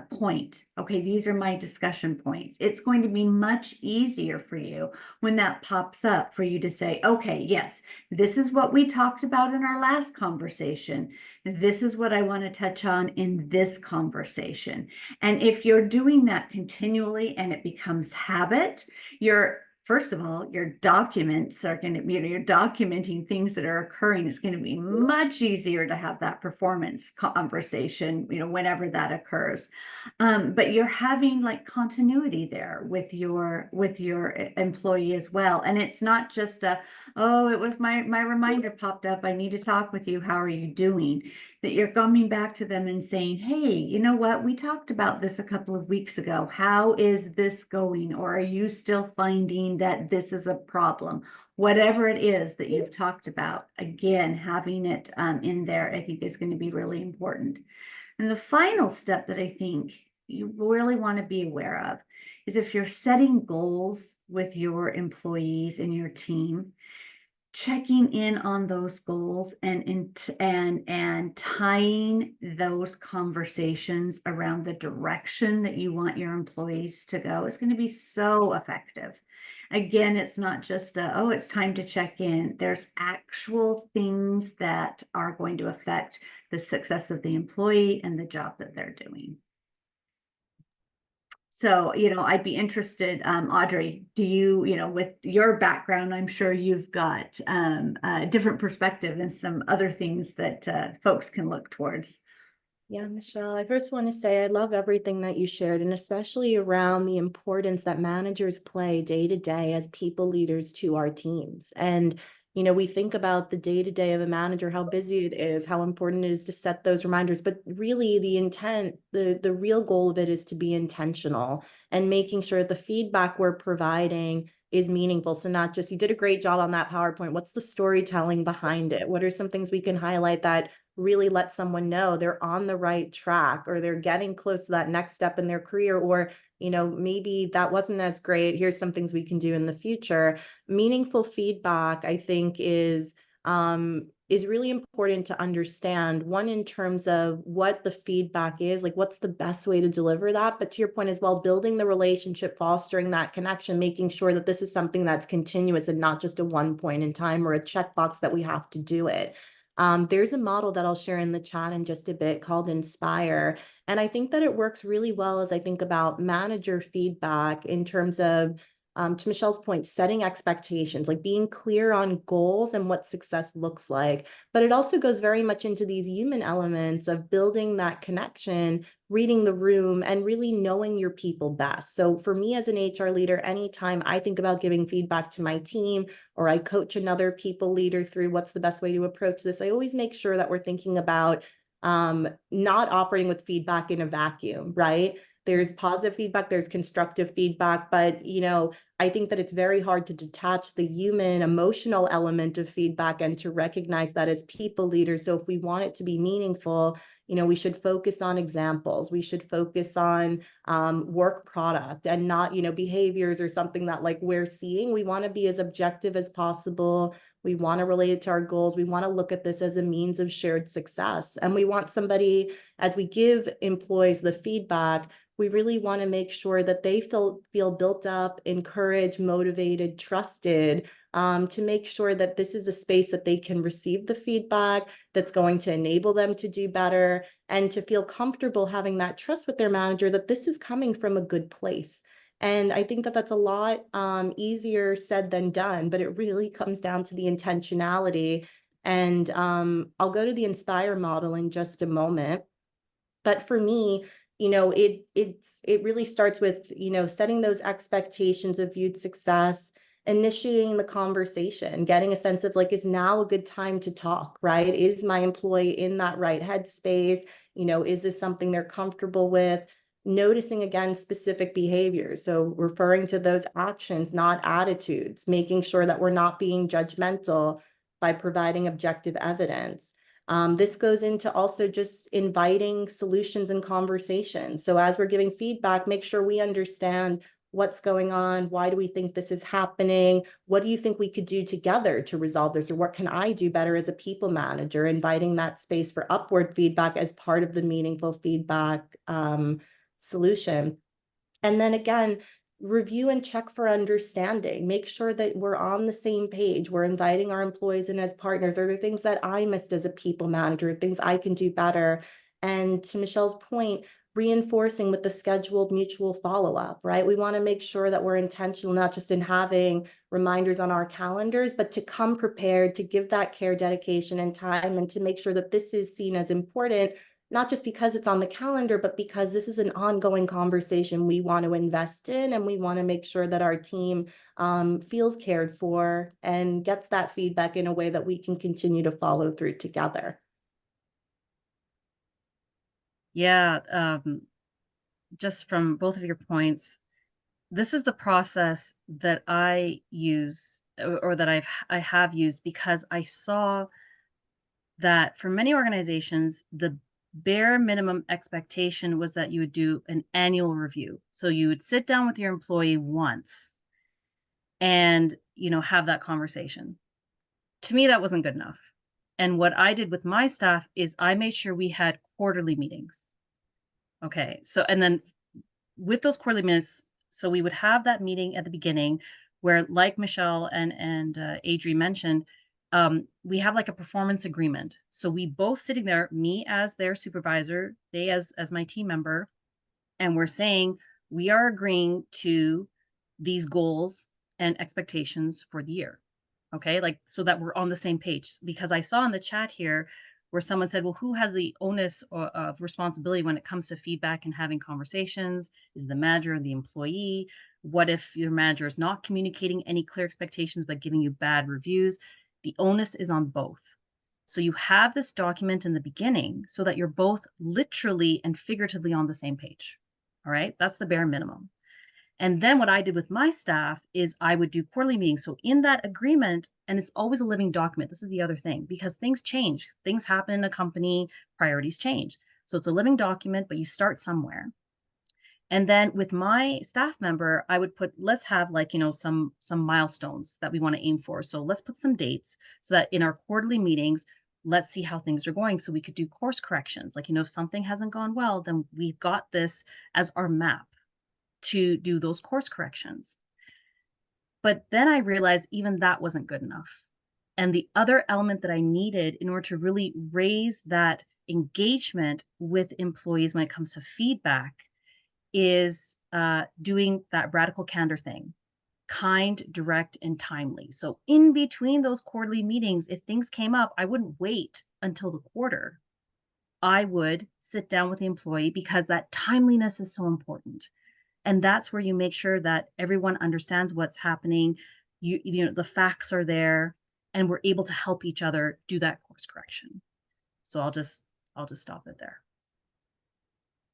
point, okay, these are my discussion points, it's going to be much easier for you when that pops up for you to say, okay, yes, this is what we talked about in our last conversation. This is what I want to touch on in this conversation. And if you're doing that continually and it becomes habit, first of all, your documents are going to be, you're documenting things that are occurring. It's going to be much easier to have that performance conversation, whenever that occurs. But you're having like continuity there with your employee as well. And it's not just oh, it was my reminder popped up, I need to talk with you. How are you doing? that you're coming back to them and saying, hey, you know what? We talked about this a couple of weeks ago. How is this going? Or are you still finding that this is a problem? Whatever it is that you've talked about, again, having it in there, I think is going to be really important. And the final step that I think you really want to be aware of is if you're setting goals with your employees and your team, checking in on those goals and tying those conversations around the direction that you want your employees to go is going to be so effective. Again, it's not just oh, it's time to check in. There's actual things that are going to affect the success of the employee and the job that they're doing. So, I'd be interested, Audrey, do you, with your background, I'm sure you've got a different perspective and some other things that folks can look towards. Yeah, Michelle, I first want to say I love everything that you shared, and especially around the importance that managers play day to day as people leaders to our teams. And, we think about the day to day of a manager, how busy it is, how important it is to set those reminders. But really, the intent, the real goal of it is to be intentional and making sure the feedback we're providing is meaningful. So not just, you did a great job on that PowerPoint. What's the storytelling behind it? What are some things we can highlight that really let someone know they're on the right track, or they're getting close to that next step in their career, or maybe that wasn't as great, here's some things we can do in the future. Meaningful feedback, I think, is really important to understand. One, in terms of what the feedback is, like what's the best way to deliver that, but to your point as well, building the relationship, fostering that connection, making sure that this is something that's continuous and not just a one point in time or a checkbox that we have to do it. There's a model that I'll share in the chat in just a bit called Inspire. And I think that it works really well as I think about manager feedback in terms of, to Michelle's point, setting expectations, like being clear on goals and what success looks like. But it also goes very much into these human elements of building that connection, reading the room, and really knowing your people best. So for me as an HR leader, anytime I think about giving feedback to my team, or I coach another people leader through what's the best way to approach this, I always make sure that we're thinking about not operating with feedback in a vacuum, right? There's positive feedback, there's constructive feedback, but I think that it's very hard to detach the human emotional element of feedback and to recognize that as people leaders. So if we want it to be meaningful, we should focus on examples. We should focus on work product and not, behaviors or something that like we're seeing. We want to be as objective as possible. We want to relate it to our goals. We want to look at this as a means of shared success. And we want somebody, as we give employees the feedback, we really want to make sure that they feel built up, encouraged, motivated, trusted, to make sure that this is a space that they can receive the feedback that's going to enable them to do better, and to feel comfortable having that trust with their manager that this is coming from a good place. And I think that that's a lot easier said than done, but it really comes down to the intentionality. And I'll go to the Inspire model in just a moment. But for me, it really starts with, setting those expectations of viewed success, initiating the conversation, getting a sense of like, is now a good time to talk, right? Is my employee in that right headspace? Is this something they're comfortable with? Noticing again specific behaviors. So referring to those actions, not attitudes, making sure that we're not being judgmental by providing objective evidence. This goes into also just inviting solutions and conversations. So as we're giving feedback, make sure we understand what's going on. Why do we think this is happening? What do you think we could do together to resolve this? Or what can I do better as a people manager? Inviting that space for upward feedback as part of the meaningful feedback solution. And then again, review and check for understanding. Make sure that we're on the same page. We're inviting our employees in as partners. Are there things that I missed as a people manager, things I can do better? And to Michelle's point, reinforcing with the scheduled mutual follow-up, right? We want to make sure that we're intentional, not just in having reminders on our calendars, but to come prepared, to give that care, dedication, and time, and to make sure that this is seen as important, not just because it's on the calendar, but because this is an ongoing conversation we want to invest in, and we want to make sure that our team feels cared for and gets that feedback in a way that we can continue to follow through together. Yeah, just from both of your points, this is the process that I use or that I have used because I saw that for many organizations, the bare minimum expectation was that you would do an annual review. So you would sit down with your employee once and, have that conversation. To me, that wasn't good enough. And what I did with my staff is I made sure we had quarterly meetings. Okay. So, and then with those quarterly minutes, so we would have that meeting at the beginning where, like Michelle and Adri mentioned, we have like a performance agreement. So we both sitting there, me as their supervisor, they as my team member, and we're saying we are agreeing to these goals and expectations for the year. Okay, like so that we're on the same page. Because I saw in the chat here where someone said, well, who has the onus of responsibility when it comes to feedback and having conversations? Is the manager or the employee? What if your manager is not communicating any clear expectations but giving you bad reviews? The onus is on both. So you have this document in the beginning so that you're both literally and figuratively on the same page. All right, that's the bare minimum. And then what I did with my staff is I would do quarterly meetings. So in that agreement, and it's always a living document. This is the other thing because things change, things happen in a company, priorities change. So it's a living document, but you start somewhere. And then with my staff member, I would put, let's have like, some milestones that we want to aim for. So let's put some dates so that in our quarterly meetings, let's see how things are going. So we could do course corrections. Like, if something hasn't gone well, then we've got this as our map to do those course corrections. But then I realized even that wasn't good enough. And the other element that I needed in order to really raise that engagement with employees when it comes to feedback is doing that radical candor thing, kind, direct, and timely. So in between those quarterly meetings, if things came up, I wouldn't wait until the quarter. I would sit down with the employee because that timeliness is so important. And that's where you make sure that everyone understands what's happening. The facts are there and we're able to help each other do that course correction. So I'll just stop it there.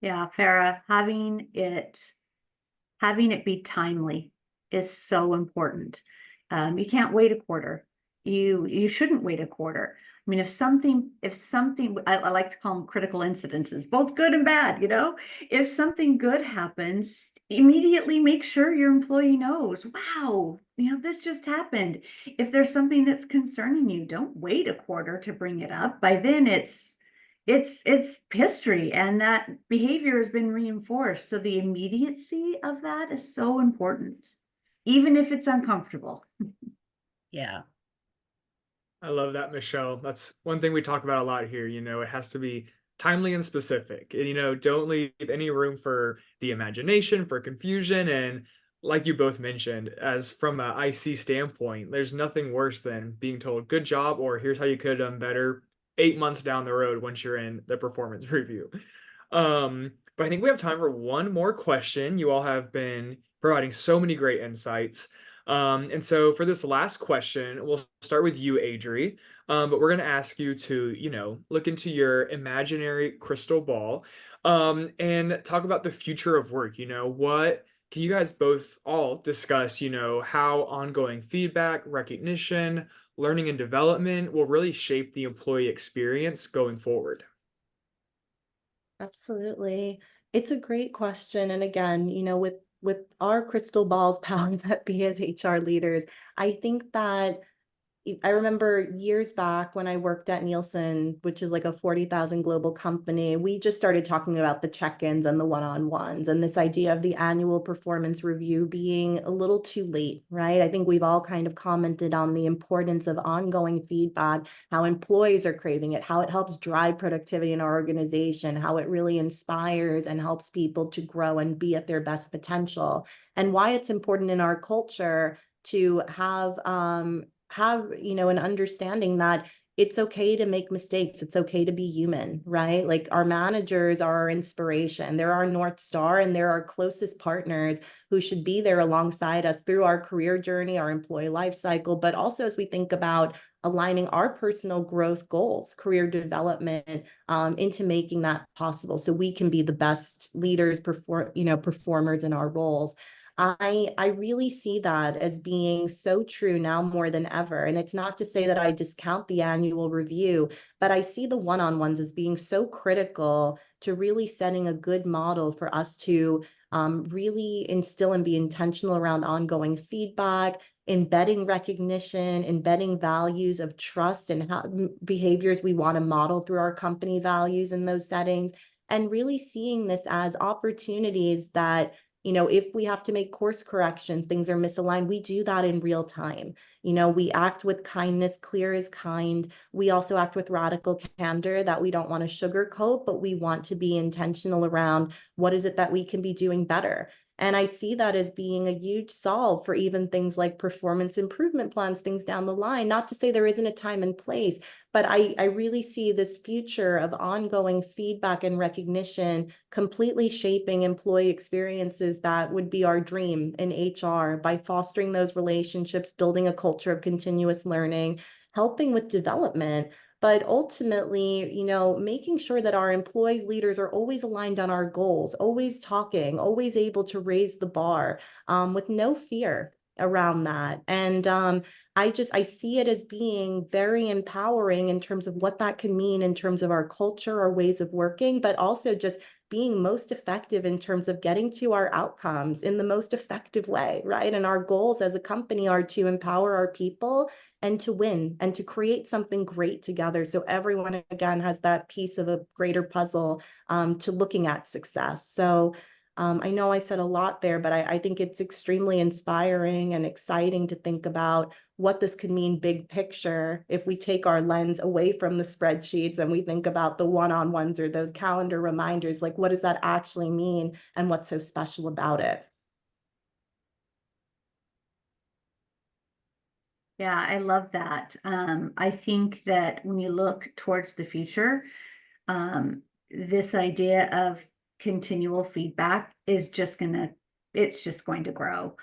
Yeah, Farah, having it be timely is so important. You can't wait a quarter. You shouldn't wait a quarter. I mean, if something, I like to call them critical incidences, both good and bad, if something good happens, immediately make sure your employee knows, wow, this just happened. If there's something that's concerning you, don't wait a quarter to bring it up. By then it's history and that behavior has been reinforced. So the immediacy of that is so important, even if it's uncomfortable. Yeah. I love that, Michelle. That's one thing we talk about a lot here. It has to be timely and specific. And, don't leave any room for the imagination, for confusion. And like you both mentioned, as from a IC standpoint, there's nothing worse than being told, good job, or here's how you could have done better 8 months down the road once you're in the performance review. But I think we have time for one more question. You all have been providing so many great insights. And so for this last question, we'll start with you, Adri. But we're going to ask you to, look into your imaginary crystal ball, and talk about the future of work. What can you guys both all discuss, how ongoing feedback, recognition, learning and development will really shape the employee experience going forward? Absolutely. It's a great question. And again, with our crystal balls powered that be as HR leaders, I think that I remember years back when I worked at Nielsen, which is like a 40,000 global company, we just started talking about the check-ins and the one-on-ones and this idea of the annual performance review being a little too late, right? I think we've all kind of commented on the importance of ongoing feedback, how employees are craving it, how it helps drive productivity in our organization, how it really inspires and helps people to grow and be at their best potential, and why it's important in our culture to have an understanding that it's okay to make mistakes. It's okay to be human, right? Like our managers are our inspiration. They're our North Star, and they're our closest partners who should be there alongside us through our career journey, our employee life cycle, but also as we think about aligning our personal growth goals, career development, into making that possible so we can be the best leaders, performers in our roles. I really see that as being so true now more than ever. And it's not to say that I discount the annual review, but I see the one-on-ones as being so critical to really setting a good model for us to really instill and be intentional around ongoing feedback, embedding recognition, embedding values of trust and how behaviors we want to model through our company values in those settings, and really seeing this as opportunities that, if we have to make course corrections, things are misaligned, we do that in real time. We act with kindness, clear is kind. We also act with radical candor, that we don't want to sugarcoat, but we want to be intentional around what is it that we can be doing better. And I see that as being a huge solve for even things like performance improvement plans, things down the line. Not to say there isn't a time and place, but I really see this future of ongoing feedback and recognition completely shaping employee experiences that would be our dream in HR, by fostering those relationships, building a culture of continuous learning, helping with development, but ultimately, making sure that our employees, leaders are always aligned on our goals, always talking, always able to raise the bar, with no fear around that. And I see it as being very empowering in terms of what that can mean in terms of our culture, our ways of working, but also just being most effective in terms of getting to our outcomes in the most effective way, right? And our goals as a company are to empower our people and to win and to create something great together. So everyone, again, has that piece of a greater puzzle to looking at success. So I know I said a lot there, but I think it's extremely inspiring and exciting to think about what this could mean big picture if we take our lens away from the spreadsheets and we think about the one-on-ones or those calendar reminders. Like, what does that actually mean and what's so special about it? Yeah, I love that. I think that when you look towards the future, this idea of continual feedback is it's just going to grow.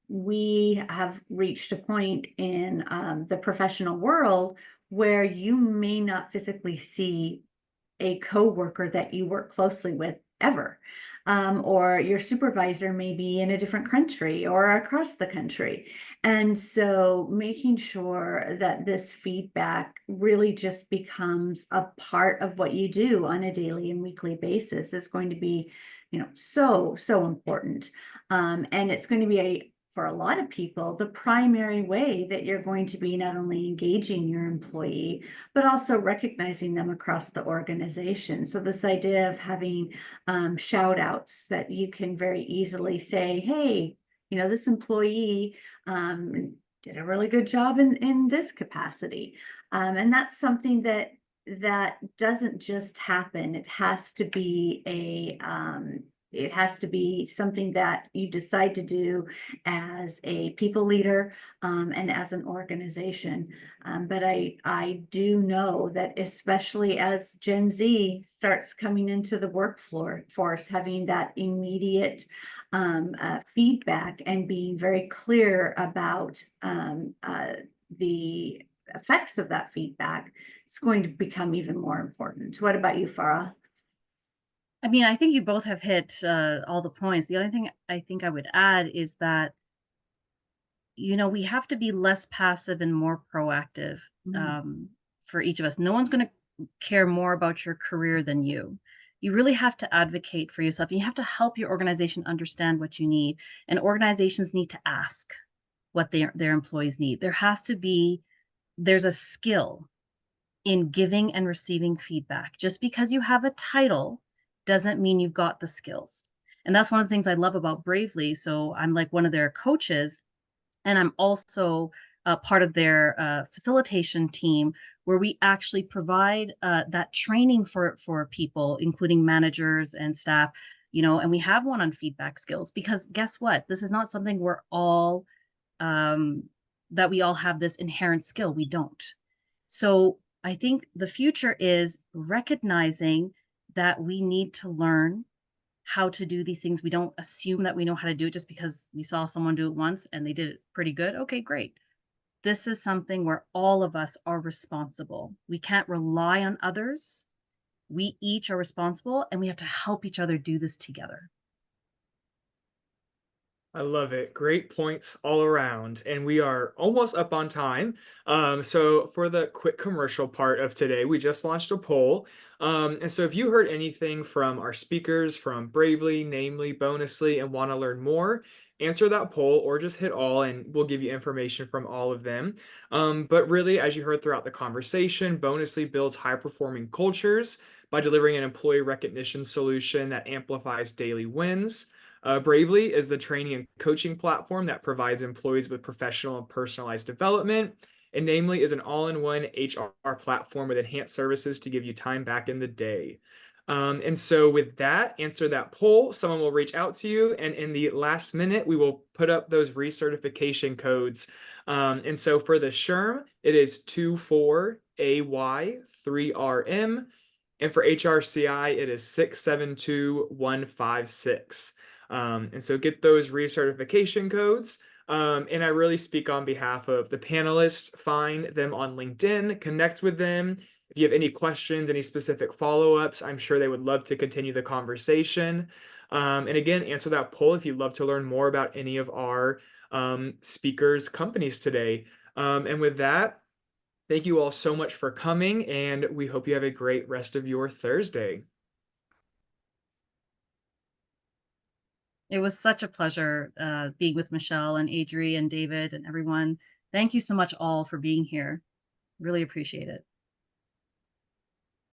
We have reached a point in the professional world where you may not physically see a coworker that you work closely with ever. Or your supervisor may be in a different country or across the country. And so making sure that this feedback really just becomes a part of what you do on a daily and weekly basis is going to be, so, so important. And it's going to be for a lot of people, the primary way that you're going to be not only engaging your employee, but also recognizing them across the organization. So this idea of having shout outs that you can very easily say, hey, this employee did a really good job in this capacity. And that's something that doesn't just happen. It has to be something that you decide to do as a people leader and as an organization. But I do know that especially as Gen Z starts coming into the workforce, having that immediate feedback and being very clear about the effects of that feedback, it's going to become even more important. What about you, Farah? I mean, I think you both have hit all the points. The only thing I think I would add is that, we have to be less passive and more proactive for each of us. No one's going to care more about your career than you. You really have to advocate for yourself. You have to help your organization understand what you need. And organizations need to ask what their employees need. There's a skill in giving and receiving feedback. Just because you have a title doesn't mean you've got the skills. And that's one of the things I love about Bravely. So I'm like one of their coaches, and I'm also part of their facilitation team, where we actually provide that training for people, including managers and staff, and we have one on feedback skills, because guess what? This is not something that we all have this inherent skill. We don't. So I think the future is recognizing that we need to learn how to do these things. We don't assume that we know how to do it just because we saw someone do it once and they did it pretty good. Okay, great. This is something where all of us are responsible. We can't rely on others. We each are responsible and we have to help each other do this together. I love it. Great points all around. And we are almost up on time. So, for the quick commercial part of today, we just launched a poll. And so, if you heard anything from our speakers from Bravely, Namely, Bonusly, and want to learn more, answer that poll or just hit all, and we'll give you information from all of them. But really, as you heard throughout the conversation, Bonusly builds high performing cultures by delivering an employee recognition solution that amplifies daily wins. Bravely is the training and coaching platform that provides employees with professional and personalized development. And Namely is an all in one HR platform with enhanced services to give you time back in the day. And so, with that, answer that poll. Someone will reach out to you. And in the last minute, we will put up those recertification codes. And so, for the SHRM, it is 24AY3RM. And for HRCI, it is 672156. And so get those recertification codes. And I really speak on behalf of the panelists. Find them on LinkedIn, connect with them. If you have any questions, any specific follow-ups, I'm sure they would love to continue the conversation. And again, answer that poll if you'd love to learn more about any of our speakers' companies today. And with that, thank you all so much for coming, and we hope you have a great rest of your Thursday. It was such a pleasure being with Michelle and Adri and David and everyone. Thank you so much all for being here. Really appreciate it.